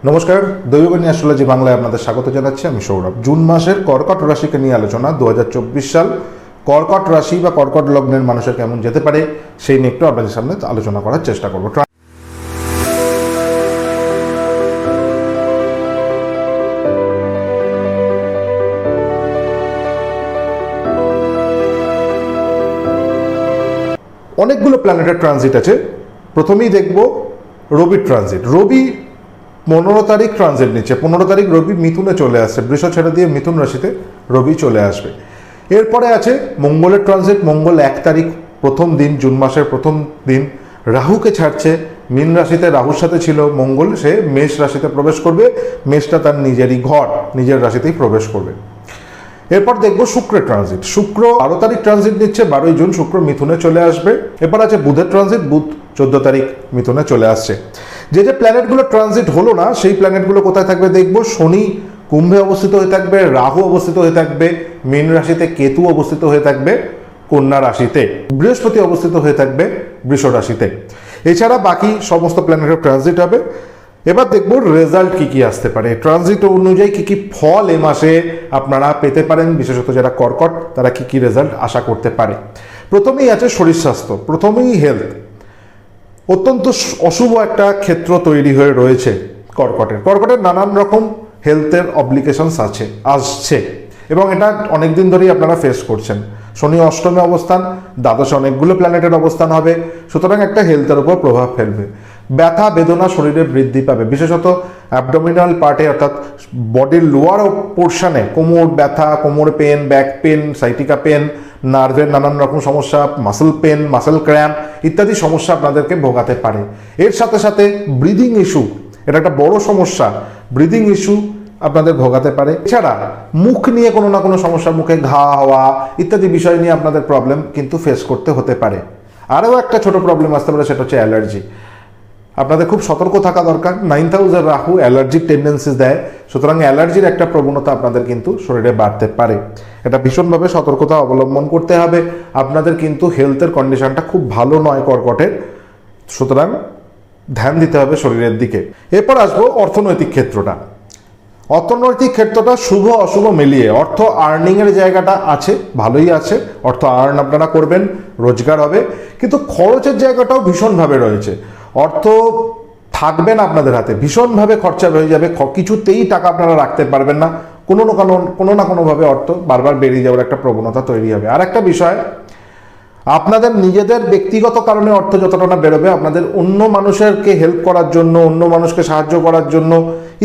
নমস্কার, দৈববাণী অ্যাস্ট্রোলজি বাংলায় আপনাদের স্বাগত জানাচ্ছি। আমি সৌরভ। জুন মাসের কর্কট রাশিকে নিয়ে আলোচনা। 2024 সাল কর্কট রাশি বা কর্কট লগ্নের মানুষের কেমন যেতে পারে সেই নিয়ে একটু আপনাদের সামনে আলোচনা করার চেষ্টা করব। অনেকগুলো প্ল্যানেটের ট্রানজিট আছে। প্রথমেই দেখব রবির ট্রানজিট। রবি 15 তারিখ ট্রানজিট নিচ্ছে। 15 তারিখ রবি মিথুনে চলে আসছে, বৃষ ছেড়ে দিয়ে মিথুন রাশিতে রবি চলে আসবে। এরপরে আছে মঙ্গলের ট্রানজিট। মঙ্গল 1 তারিখ প্রথম দিন, জুন মাসের প্রথম দিন রাহুকে ছাড়ছে। মীন রাশিতে রাহুর সাথে ছিল মঙ্গল, সে মেষ রাশিতে প্রবেশ করবে। মেষটা তার নিজেরই ঘর, নিজের রাশিতেই প্রবেশ করবে। এরপর দেখবো শুক্রের ট্রানজিট। শুক্র 12 তারিখ ট্রানজিট নিচ্ছে, 12ই জুন শুক্র মিথুনে চলে আসবে। এরপর আছে বুধের ট্রানজিট। বুধ 14 তারিখ মিথুনে চলে আসছে। যে প্ল্যানেটগুলো ট্রানজিট হলো না সেই প্ল্যানেটগুলো কোথায় থাকবে দেখবো। শনি কুম্ভে অবস্থিত হয়ে থাকবে, রাহু অবস্থিত হয়ে থাকবে মীন রাশিতে, কেতু অবস্থিত হয়ে থাকবে কন্যা রাশিতে, বৃহস্পতি অবস্থিত হয়ে থাকবে বৃষ রাশিতে। এছাড়া বাকি সমস্ত প্ল্যানেটের ট্রানজিট হবে। এবার দেখব রেজাল্ট কি কি আসতে পারে, ট্রানজিট অনুযায়ী কি কি ফল এ মাসে আপনারা পেতে পারেন, বিশেষত যারা কর্কট তারা কি কি রেজাল্ট আশা করতে পারে। প্রথমেই আছে শরীর স্বাস্থ্য, প্রথমেই হেলথ। অত্যন্ত অশুভ একটা ক্ষেত্র তৈরি হয়ে রয়েছে কর্কটের নানান রকম হেলথের অব্লিকেশনস আসছে এবং এটা অনেকদিন ধরেই আপনারা ফেস করছেন। শনি অষ্টমে অবস্থান, দ্বাদশে অনেকগুলো প্ল্যানেটের অবস্থান হবে, সুতরাং একটা হেলথের উপর প্রভাব ফেলবে। ব্যথা বেদনা শরীরে বৃদ্ধি পাবে, বিশেষত অ্যাবডোমিনাল পার্টে অর্থাৎ বডির লোয়ার পোর্শনে কোমর ব্যথা, কোমর pain, back pain, sciatica pain, নার্ভের নানান রকম সমস্যা, মাসল পেন, মাসল ক্র্যাম্প ইত্যাদি সমস্যা আপনাদেরকে ভোগাতে পারে। এর সাথে সাথে ব্রিদিং ইস্যু, এটা একটা বড় সমস্যা, ব্রিদিং ইস্যু আপনাদের ভোগাতে পারে। এছাড়া মুখ নিয়ে কোনো না কোনো সমস্যা, মুখে ঘা হওয়া ইত্যাদি বিষয় নিয়ে আপনাদের প্রবলেম কিন্তু ফেস করতে হতে পারে। আরও একটা ছোট প্রবলেম আসতে পারে, সেটা হচ্ছে অ্যালার্জি। আপনাদের খুব সতর্ক থাকা দরকার। 9th হাউসের রাহু অ্যালার্জির টেন্ডেন্সিস দেয়, সুতরাং অ্যালার্জির একটা প্রবণতা আপনাদের কিন্তু শরীরে বাড়তে পারে। এটা ভীষণভাবে সতর্কতা অবলম্বন করতে হবে। আপনাদের কিন্তু হেলথের কন্ডিশনটা খুব ভালো নয় কর্কটের, সুতরাং ধ্যান দিতে হবে শরীরের দিকে। এরপর আসবো অর্থনৈতিক ক্ষেত্রটা। অর্থনৈতিক ক্ষেত্রটা শুভ অশুভ মিলিয়ে অর্থ আর্নিংয়ের জায়গাটা আছে, ভালোই আছে। অর্থ আর্ন আপনারা করবেন, রোজগার হবে, কিন্তু খরচের জায়গাটাও ভীষণভাবে রয়েছে। অর্থ থাকবে না আপনাদের হাতে, ভীষণভাবে খরচা হয়ে যাবে, কিছুতেই টাকা আপনারা রাখতে পারবেন না। কোনো না কোনোভাবে অর্থ বারবার বেরিয়ে যাওয়ার একটা প্রবণতা তৈরি হবে। আর একটা বিষয়, আপনাদের নিজেদের ব্যক্তিগত কারণে অর্থ যতটা না বেরোবে, আপনাদের অন্য মানুষেরকে হেল্প করার জন্য, অন্য মানুষকে সাহায্য করার জন্য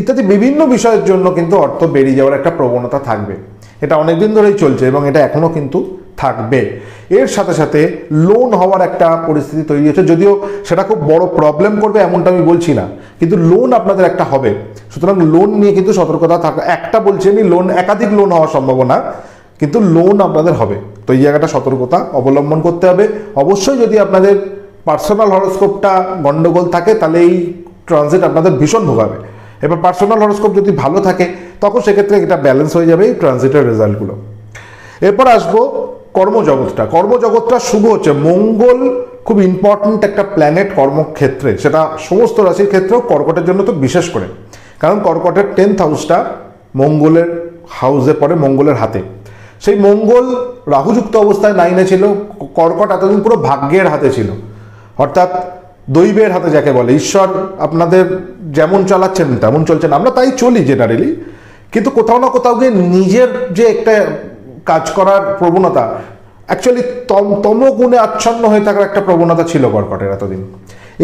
ইত্যাদি বিভিন্ন বিষয়ের জন্য কিন্তু অর্থ বেরিয়ে যাওয়ার একটা প্রবণতা থাকবে। এটা অনেকদিন ধরেই চলছে এবং এটা এখনও কিন্তু থাকবে। এর সাথে সাথে লোন হওয়ার একটা পরিস্থিতি তৈরি হচ্ছে, যদিও সেটা খুব বড় প্রবলেম করবে এমনটা আমি বলছি না, কিন্তু লোন আপনাদের একটা হবে। সুতরাং লোন নিয়ে কিন্তু সতর্কতা থাকা, একটা বলছি আমি, লোন একাধিক লোন হওয়ার সম্ভাবনা, কিন্তু লোন আপনাদের হবে। তো এই জায়গাটা সতর্কতা অবলম্বন করতে হবে। অবশ্যই যদি আপনাদের পার্সোনাল হরোস্কোপটা গন্ডগোল থাকে তাহলে এই ট্রানজিট আপনাদের ভীষণ ভোগাবে। এবার পার্সোনাল হরোস্কোপ যদি ভালো থাকে তখন সেক্ষেত্রে এটা ব্যালেন্স হয়ে যাবে এই ট্রানজিটের রেজাল্টগুলো। এরপর আসবো কর্মজগৎটা। কর্মজগৎটা শুভ হচ্ছে। মঙ্গল খুব ইম্পর্ট্যান্ট একটা প্ল্যানেট কর্মক্ষেত্রে, সেটা সমস্ত রাশির ক্ষেত্রেও, কর্কটের জন্য তো বিশেষ করে, কারণ কর্কটের 10th হাউসটা মঙ্গলের হাউসে পড়ে, মঙ্গলের হাতে। সেই মঙ্গল রাহুযুক্ত অবস্থায় 9-এ ছিল। কর্কট এতদিন পুরো ভাগ্যের হাতে ছিল, অর্থাৎ দৈবের হাতে যাকে বলে। ঈশ্বর আপনাদের যেমন চালাচ্ছেন তেমন চলছেন, আমরা তাই চলি জেনারেলি, কিন্তু কোথাও না কোথাও গিয়ে নিজের যে একটা কাজ করার প্রবণতা, অ্যাকচুয়ালি তমগুণে আচ্ছন্ন হয়ে থাকার একটা প্রবণতা ছিল কর্কটের এতদিন।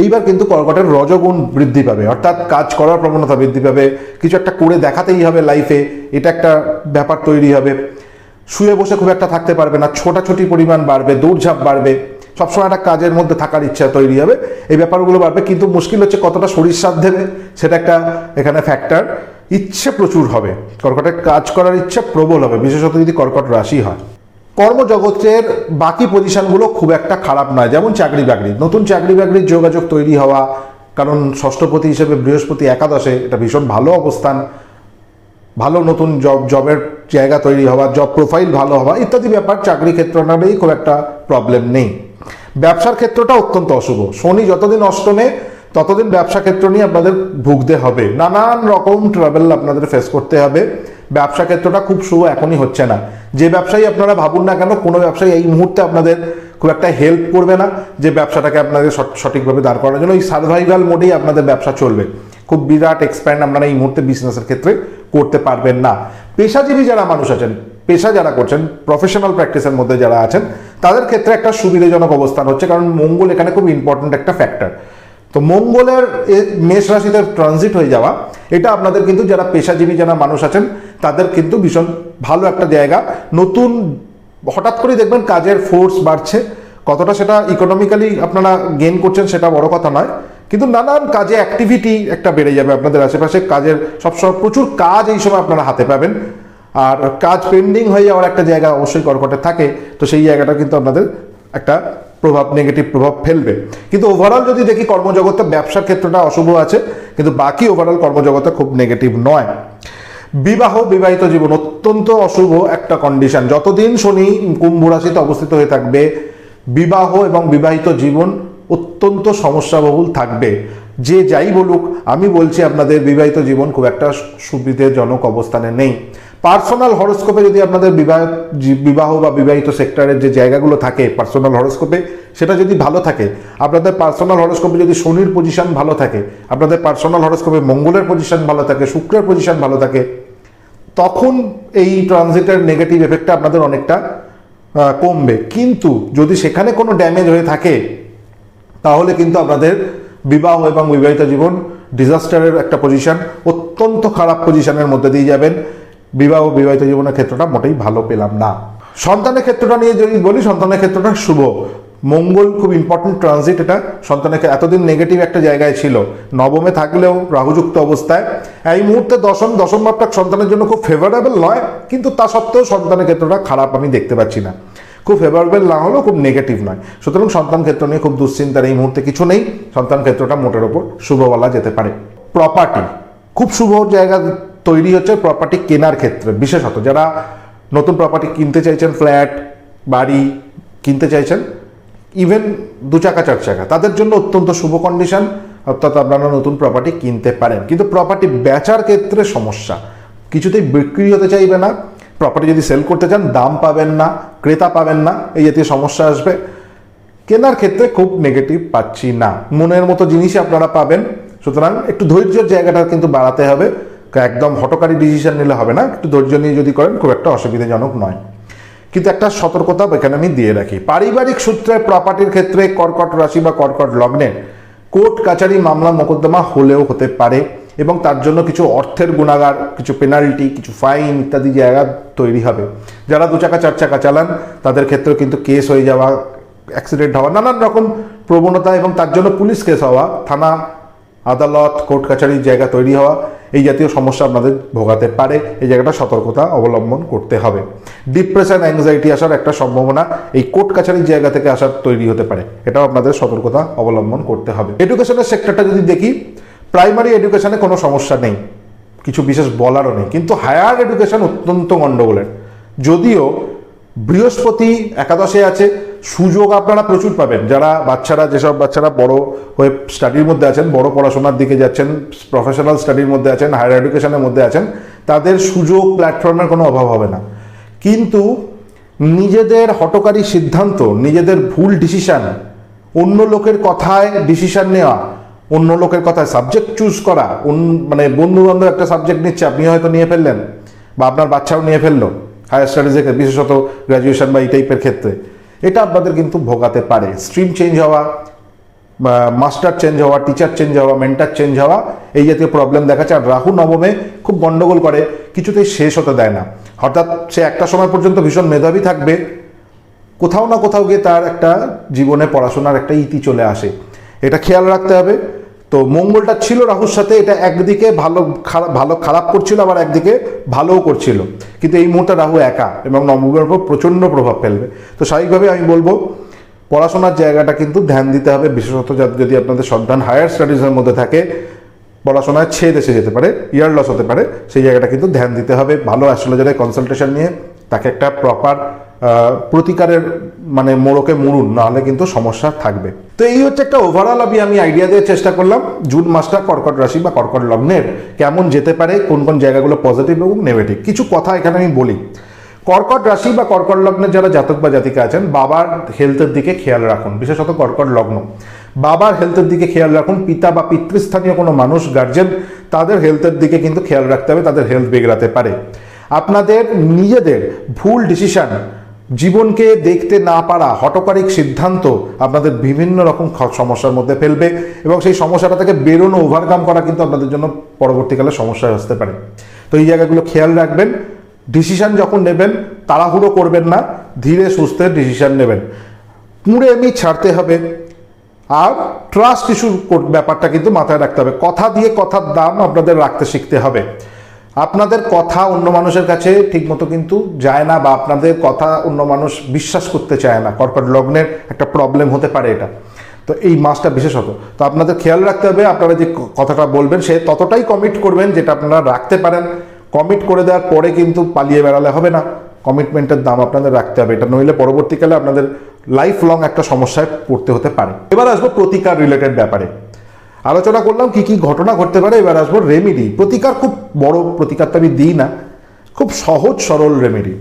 এইবার কিন্তু কর্কটের রজগুণ বৃদ্ধি পাবে, অর্থাৎ কাজ করার প্রবণতা বৃদ্ধি পাবে, কিছু একটা করে দেখাতেই হবে লাইফে, এটা একটা ব্যাপার তৈরি হবে। শুয়ে বসে খুব একটা থাকতে পারবে না, ছোটাছুটি পরিমাণ বাড়বে, দৌড়ঝাঁপ বাড়বে, সবসময় একটা কাজের মধ্যে থাকার ইচ্ছা তৈরি হবে, এই ব্যাপারগুলো বাড়বে। কিন্তু মুশকিল হচ্ছে কতটা শরীর সাথ দেবে, সেটা একটা এখানে ফ্যাক্টর। ইচ্ছে প্রচুর হবে, কর্কটের কাজ করার ইচ্ছা প্রবল হবে, বিশেষত যদি কর্কট রাশি হয়। কর্মজগতের বাকি পজিশনগুলো খুব একটা খারাপ নয়, যেমন চাকরি বাকরি, নতুন চাকরি বাকরির যোগাযোগ তৈরি হওয়া, কারণ ষষ্ঠপতি হিসেবে বৃহস্পতি একাদশে, এটা ভীষণ ভালো অবস্থান। ভালো নতুন জবের জায়গা তৈরি হওয়া, জব প্রোফাইল ভালো হওয়া ইত্যাদি ব্যাপার চাকরি ক্ষেত্র নিয়েই খুব একটা প্রবলেম নেই। ব্যবসার ক্ষেত্রটা অত্যন্ত অশুভ। শনি যতদিন অষ্টমে ততদিন ব্যবসা ক্ষেত্র নিয়ে আপনাদের ভুগতে হবে, নানান রকম ট্রাভেল আপনাদের ফেস করতে হবে। ব্যবসা ক্ষেত্রটা খুব শুভ এখনই হচ্ছে না। যে ব্যবসায়ী আপনারা ভাবুন না কেন, কোনো ব্যবসায়ী এই মুহূর্তে আপনাদের খুব একটা হেল্প করবে না যে ব্যবসাটাকে আপনাদের সঠিকভাবে দাঁড় করানোর জন্য। এই সার্ভাইভাল মোডেই আপনাদের ব্যবসা চলবে, খুব বিরাট এক্সপ্যান্ড আপনারা এই মুহূর্তে বিজনেসের ক্ষেত্রে করতে পারবেন না। পেশাজীবী যারা মানুষ আছেন, পেশা যারা করছেন, প্রফেশনাল প্র্যাকটিসের মধ্যে যারা আছেন, তাদের ক্ষেত্রে একটা সুবিধাজনক অবস্থান হচ্ছে, কারণ মঙ্গল এখানে খুব ইম্পর্টেন্ট একটা ফ্যাক্টর। তো মঙ্গলের মেষ রাশিতে ট্রানজিট হয়ে যাওয়া, এটা আপনাদের কিন্তু যারা পেশাজীবী যারা মানুষ আছেন তাদের কিন্তু ভীষণ ভালো একটা জায়গা। নতুন হঠাৎ করে দেখবেন কাজের ফোর্স বাড়ছে, কতটা সেটা ইকোনমিক্যালি আপনারা গেইন করছেন সেটা বড় কথা নয়, কিন্তু নানান কাজে অ্যাক্টিভিটি একটা বেড়ে যাবে আপনাদের আশেপাশে। কাজের সবসময় প্রচুর কাজ এই সময় আপনারা হাতে পাবেন। আর কাজ পেন্ডিং হয়ে যাওয়ার একটা জায়গা অবশ্যই কর্কটে থাকে, তো সেই জায়গাটা কিন্তু আপনাদের একটা প্রভাব, নেগেটিভ প্রভাব ফেলবে। কিন্তু ওভারঅল যদি দেখি কর্মজগতে ব্যবসার ক্ষেত্রটা অশুভ আছে, কিন্তু বাকি ওভারঅল কর্মজগতে খুব নেগেটিভ নয়। বিবাহিত জীবন অত্যন্ত অশুভ একটা কন্ডিশন। যতদিন শনি কুম্ভ রাশিতে অবস্থিত হয়ে থাকবে, বিবাহ এবং বিবাহিত জীবন অত্যন্ত সমস্যাবহুল থাকবে। যে যাই বলুক, আমি বলছি আপনাদের বিবাহিত জীবন খুব একটা সুবিধাজনক অবস্থানে নেই। পার্সোনাল হরোস্কোপে যদি আপনাদের বিবাহ বা বিবাহিত সেক্টরের যে জায়গাগুলো থাকে পার্সোনাল হরোস্কোপে, সেটা যদি ভালো থাকে, আপনাদের পার্সোনাল হরোস্কোপে যদি শনির পজিশন ভালো থাকে, আপনাদের পার্সোনাল হরোস্কোপে মঙ্গলের পজিশন ভালো থাকে, শুক্রের পজিশন ভালো থাকে, তখন এই ট্রানজিটের নেগেটিভ এফেক্টটা আপনাদের অনেকটা কমবে। কিন্তু যদি সেখানে কোনো ড্যামেজ হয়ে থাকে, তাহলে কিন্তু আপনাদের বিবাহ এবং বিবাহিত জীবন ডিজাস্টারের একটা পজিশন, অত্যন্ত খারাপ পজিশনের মধ্যে দিয়ে যাবেন। বিবাহ বিবাহিত জীবনের ক্ষেত্রটা মোটেই ভালো পেলাম না। সন্তানের ক্ষেত্রটা নিয়ে যদি বলি, সন্তানের ক্ষেত্রটা শুভ। মঙ্গল খুব ইম্পর্টেন্ট ট্রানজিট, এটা সন্তানের এতদিন নেগেটিভ একটা জায়গায় ছিল, নবমে থাকলেও রাহুযুক্ত অবস্থায়। এই মুহূর্তে দশম ভাবটা সন্তানের জন্য খুব ফেভারেবল নয়, কিন্তু তা সত্ত্বেও সন্তানের ক্ষেত্রটা খারাপ আমি দেখতে পাচ্ছি না। খুব ফেভারেবল না হলেও খুব নেগেটিভ নয়। সুতরাং সন্তান ক্ষেত্র নিয়ে খুব দুশ্চিন্তার এই মুহূর্তে কিছু নেই। সন্তান ক্ষেত্রটা মোটের ওপর শুভ বলা যেতে পারে। প্রপার্টি খুব শুভ জায়গা তৈরি হচ্ছে প্রপার্টি কেনার ক্ষেত্রে, বিশেষত যারা নতুন প্রপার্টি কিনতে চাইছেন, ফ্ল্যাট বাড়ি কিনতে চাইছেন, ইভেন 2 চাকা 4 চাকা, তাদের জন্য অত্যন্ত শুভ কন্ডিশন, অর্থাৎ আপনারা নতুন প্রপার্টি কিনতে পারেন। কিন্তু প্রপার্টি বেচার ক্ষেত্রে সমস্যা, কিছুতেই বিক্রি হতে চাইবে না। প্রপার্টি যদি সেল করতে চান, দাম পাবেন না, ক্রেতা পাবেন না, এই জাতীয় সমস্যা আসবে। কেনার ক্ষেত্রে খুব নেগেটিভ পাচ্ছি না, মনের মতো জিনিসই আপনারা পাবেন। সুতরাং একটু ধৈর্যের জায়গাটা কিন্তু বাড়াতে হবে, একদম হঠকারী ডিসিশন নিলে হবে না। একটু ধৈর্য নিয়ে যদি করেন খুব একটা অসুবিধাজনক নয়। কিন্তু একটা সতর্কতা এখানে আমি দিয়ে রাখি, পারিবারিক সূত্রে প্রপার্টির ক্ষেত্রে কর্কট রাশি বা কর্কট লগ্নে কোর্ট কাছারি মামলা মোকদ্দমা হলেও হতে পারে, এবং তার জন্য কিছু অর্থের গুণাগার, কিছু পেনাল্টি, কিছু ফাইন ইত্যাদি জায়গা তৈরি হবে। যারা 2 চাকা 4 চাকা চালান তাদের ক্ষেত্রেও কিন্তু কেস হয়ে যাওয়া, অ্যাক্সিডেন্ট হওয়া, নানান রকম প্রবণতা, এবং তার জন্য পুলিশ কেস হওয়া, থানা আদালত কোর্ট কাছারির জায়গা তৈরি হওয়া, এই জাতীয় সমস্যা আপনাদের ভোগাতে পারে। এই জায়গাটা সতর্কতা অবলম্বন করতে হবে। ডিপ্রেশন, অ্যাংজাইটি আসার একটা সম্ভাবনা এই কোর্ট কাছারির জায়গা থেকে আসার তৈরি হতে পারে, এটাও আপনাদের সতর্কতা অবলম্বন করতে হবে। এডুকেশনের সেক্টরটা যদি দেখি, প্রাইমারি এডুকেশনে কোনো সমস্যা নেই, কিছু বিশেষ বলারও নেই, কিন্তু হায়ার এডুকেশন অত্যন্ত গণ্ডগোলের। যদিও বৃহস্পতি একাদশে আছে, সুযোগ আপনারা প্রচুর পাবেন। যারা বাচ্চারা, যেসব বাচ্চারা বড় হয়ে স্টাডির মধ্যে আছেন, বড় পড়াশোনার দিকে যাচ্ছেন, প্রফেশনাল স্টাডির মধ্যে আছেন, হায়ার এডুকেশনের মধ্যে আছেন, তাদের সুযোগ প্ল্যাটফর্মের কোনো অভাব হবে না। কিন্তু নিজেদের হঠকারী সিদ্ধান্ত, নিজেদের ভুল ডিসিশন, অন্য লোকের কথায় ডিসিশন নেওয়া, অন্য লোকের কথায় সাবজেক্ট চুজ করা, মানে বন্ধু বান্ধব একটা সাবজেক্ট নিচ্ছে, আপনি হয়তো নিয়ে ফেললেন বা আপনার বাচ্চাও নিয়ে ফেললো হায়ার স্টাডিজে, বিশেষত গ্র্যাজুয়েশন বা এই টাইপের ক্ষেত্রে, এটা আপনাদের কিন্তু ভোগাতে পারে। স্ট্রিম চেঞ্জ হওয়া, মাস্টার চেঞ্জ হওয়া, টিচার চেঞ্জ হওয়া, মেন্টার চেঞ্জ হওয়া, এই জাতীয় প্রবলেম দেখাচ্ছে। আর রাহু নবমে খুব গন্ডগোল করে, কিছুতেই শেষ হতে দেয় না। হঠাৎ সে একটা সময় পর্যন্ত ভীষণ মেধাবী থাকবে, কোথাও না কোথাও গিয়ে তার একটা জীবনে পড়াশোনার একটা ইতি চলে আসে, এটা খেয়াল রাখতে হবে। তো মঙ্গলটা ছিল রাহুর সাথে, এটা একদিকে খারাপ করছিল, আবার একদিকে ভালোও করছিল। কিন্তু এই মুহূর্তে রাহু একা এবং নবমের উপর প্রচণ্ড প্রভাব ফেলবে। তো স্বাভাবিকভাবে আমি বলবো পড়াশোনার জায়গাটা কিন্তু ধ্যান দিতে হবে, বিশেষত যদি আপনাদের সন্তান হায়ার স্টাডিজের মধ্যে থাকে, পড়াশোনায় ছেদ এসে যেতে পারে, ইয়ার লস হতে পারে, সেই জায়গাটা কিন্তু ধ্যান দিতে হবে। ভালো অ্যাস্ট্রোলজারের কনসালটেশন নিয়ে তাকে একটা প্রপার প্রতিকারের মানে মোড়কে মুড়ুন, নাহলে কিন্তু সমস্যা থাকবে। তো এই হচ্ছে একটা ওভারঅল আমি আইডিয়া দেওয়ার চেষ্টা করলাম জুন মাসটা কর্কট রাশি বা কর্কট লগ্নের কেমন যেতে পারে, কোন কোন জায়গাগুলো পজিটিভ এবং নেগেটিভ। কিছু কথা এখানে আমি বলি। কর্কট রাশি বা কর্কট লগ্নের যারা জাতক বা জাতিকা আছেন, বাবার হেলথের দিকে খেয়াল রাখুন, বিশেষত কর্কট লগ্ন বাবার হেলথের দিকে খেয়াল রাখুন। পিতা বা পিতৃস্থানীয় কোনো মানুষ, গার্জেন, তাদের হেলথের দিকে কিন্তু খেয়াল রাখতে হবে, তাদের হেলথ বিগড়াতে পারে। আপনাদের নিজেদের ভুল ডিসিশন, জীবনকে দেখতে না পারা, হঠকারিক সিদ্ধান্ত আপনাদের বিভিন্ন রকম সমস্যার মধ্যে ফেলবে এবং সেই সমস্যাটা থেকে বেরোনো, ওভারকাম করা কিন্তু আপনাদের জন্য পরবর্তীকালে সমস্যায় আসতে পারে। তো এই জায়গাগুলো খেয়াল রাখবেন। ডিসিশন যখন নেবেন তাড়াহুড়ো করবেন না, ধীরে সুস্থে ডিসিশন নেবেন। পুড়ে এমনি ছাড়তে হবে। আর ট্রাস্ট ইস্যুর ব্যাপারটা কিন্তু মাথায় রাখতে হবে। কথা দিয়ে কথার দাম আপনাদের রাখতে শিখতে হবে। আপনাদের কথা অন্য মানুষের কাছে ঠিকমতো কিন্তু যায় না, বা আপনাদের কথা অন্য মানুষ বিশ্বাস করতে চায় না। কর্কট লগ্নের একটা প্রবলেম হতে পারে এটা। তো এই মাসটা বিশেষত তো আপনাদের খেয়াল রাখতে হবে, আপনারা যে কথাটা বলবেন সে ততটাই কমিট করবেন যেটা আপনারা রাখতে পারেন। কমিট করে দেওয়ার পরে কিন্তু পালিয়ে বেড়ালে হবে না, কমিটমেন্টের দাম আপনাদের রাখতে হবে। এটা নইলে পরবর্তীকালে আপনাদের লাইফ লং একটা সমস্যায় পড়তে হতে পারে। এবার আসবো প্রতিকার রিলেটেড ব্যাপারে। আলোচনা করলাম কি কি ঘটনা ঘটতে পারে, এবার আসবো রেমেডি। প্রতিকার খুব বড় প্রতিকার তো আমি দিই না, খুব সহজ সরল রেমেডি।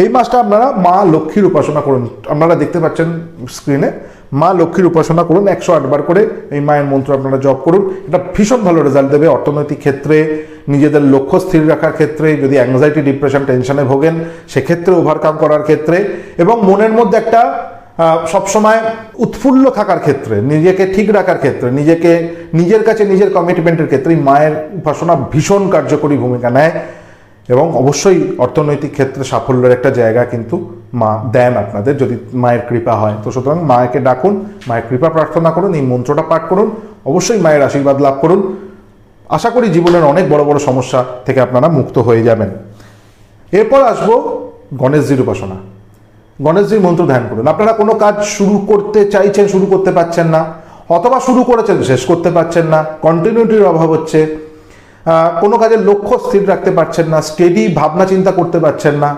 এই মাসটা আপনারা মা লক্ষ্মীর উপাসনা করুন। আপনারা দেখতে পাচ্ছেন স্ক্রিনে, মা লক্ষ্মীর উপাসনা করুন 108 বার করে। এই মায়ের মন্ত্র আপনারা জপ করুন, এটা ভীষণ ভালো রেজাল্ট দেবে। অর্থনৈতিক ক্ষেত্রে, নিজেদের লক্ষ্য স্থির রাখার ক্ষেত্রে, যদি অ্যাংজাইটি, ডিপ্রেশন, টেনশনে ভোগেন সেক্ষেত্রে ওভারকাম করার ক্ষেত্রে, এবং মনের মধ্যে একটা সবসময় উৎফুল্ল থাকার ক্ষেত্রে, নিজেকে ঠিক রাখার ক্ষেত্রে, নিজের কাছে নিজের কমিটমেন্টের ক্ষেত্রে মায়ের উপাসনা ভীষণ কার্যকরী ভূমিকা নেয়। এবং অবশ্যই অর্থনৈতিক ক্ষেত্রে সাফল্যের একটা জায়গা কিন্তু মা দেন আপনাদের, যদি মায়ের কৃপা হয়। তো সুতরাং মাকে ডাকুন, মায়ের কৃপা প্রার্থনা করুন, এই মন্ত্রটা পাঠ করুন, অবশ্যই মায়ের আশীর্বাদ লাভ করুন। আশা করি জীবনের অনেক বড় বড় সমস্যা থেকে আপনারা মুক্ত হয়ে যাবেন। এরপর আসবো গণেশজির উপাসনা। গণেশজির মন্ত্র ধ্যান করুন। আপনারা কোনো কাজ শুরু করতে চাইছেন, শুরু করতে পারছেন না, অথবা শুরু করেছেন শেষ করতে পারছেন না, কন্টিনিউটির অভাব হচ্ছে, কোনো কাজের লক্ষ্য স্থির রাখতে পারছেন না, স্টেডি ভাবনা চিন্তা করতে পারছেন না,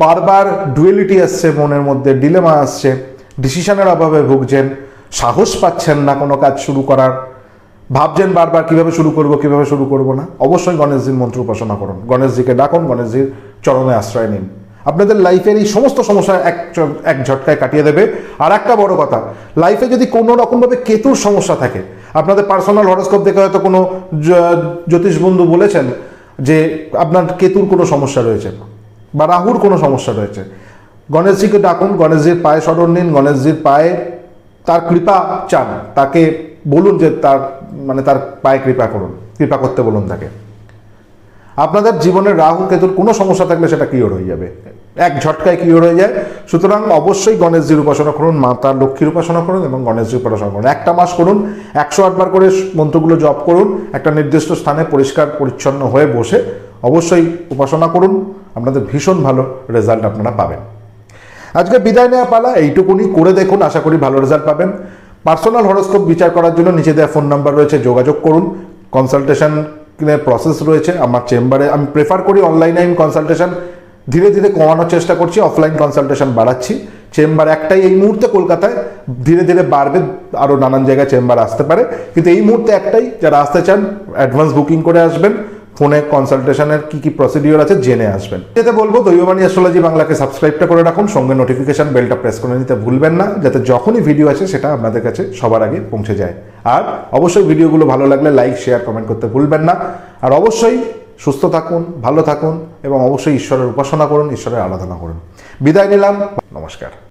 বারবার ডুয়েলিটি আসছে মনের মধ্যে, ডিলেমা আসছে, ডিসিশনের অভাবে ভুগছেন, সাহস পাচ্ছেন না কোনো কাজ শুরু করার, ভাবছেন বারবার কিভাবে শুরু করব না, অবশ্যই গণেশজির মন্ত্র উপাসনা করুন। গণেশজিকে ডাকুন, গণেশজির চরণে আশ্রয় নিন। আপনাদের লাইফের এই সমস্ত সমস্যা এক ঝটকায় কাটিয়ে দেবে। আর একটা বড় কথা, লাইফে যদি কোনো রকমভাবে কেতুর সমস্যা থাকে, আপনাদের পার্সোনাল হরোস্কোপ দেখে হয়তো কোনো জ্যোতিষ বন্ধু বলেছেন যে আপনার কেতুর কোনো সমস্যা রয়েছে বা রাহুর কোনো সমস্যা রয়েছে, গণেশজিকে ডাকুন, গণেশজির পায়ে শরণ নিন, গণেশজির পায়ে তার কৃপা চান, তাকে বলুন যে তার পায়ে কৃপা করতে বলুন তাকে। আপনাদের জীবনের রাহু কেতুর কোনো সমস্যা থাকলে সেটা কিওর হয়ে যাবে, এক ঝটকায় কিওর হয়ে যায়। সুতরাং অবশ্যই গণেশজির উপাসনা করুন, মাতা লক্ষ্মীর উপাসনা করুন এবং গণেশজির উপাসনা করুন। একটা মাস করুন, 108 বার করে মন্ত্রগুলো জপ করুন, একটা নির্দিষ্ট স্থানে পরিষ্কার পরিচ্ছন্ন হয়ে বসে অবশ্যই উপাসনা করুন। আপনাদের ভীষণ ভালো রেজাল্ট আপনারা পাবেন। আজকে বিদায় নেওয়া পালা, এইটুকুনি করে দেখুন, আশা করি ভালো রেজাল্ট পাবেন। পার্সোনাল হরোস্কোপ বিচার করার জন্য নিচে দেওয়া ফোন নাম্বার রয়েছে, যোগাযোগ করুন। কনসালটেশন প্রসেস রয়েছে আমার চেম্বারে। আমি প্রেফার করি অনলাইনে কনসালটেশন, ধীরে ধীরে কমানোর চেষ্টা করছি, অফলাইন কনসালটেশন বাড়াচ্ছি। চেম্বার একটাই এই মুহূর্তে কলকাতায়, ধীরে ধীরে বাড়বে, আরও নানান জায়গায় চেম্বার আসতে পারে, কিন্তু এই মুহূর্তে একটাই। যারা আসতে চান অ্যাডভান্স বুকিং করে আসবেন, ফোনে কনসালটেশনের কি প্রসিডিওর আছে জেনে আসবেন। যেতে বলবো দৈববাণী অ্যাস্ট্রোলজি বাংলাকে সাবস্ক্রাইবটা করে রাখুন, সঙ্গে নোটিফিকেশন বেলটা প্রেস করে নিতে ভুলবেন না, যাতে যখনই ভিডিও আছে সেটা আপনাদের কাছে সবার আগে পৌঁছে যায়। আর অবশ্যই ভিডিওগুলো ভালো লাগলে লাইক, শেয়ার, কমেন্ট করতে ভুলবেন না। আর অবশ্যই সুস্থ থাকুন, ভালো থাকুন এবং অবশ্যই ঈশ্বরের উপাসনা করুন, ঈশ্বরের আরাধনা করুন। বিদায় নিলাম, নমস্কার।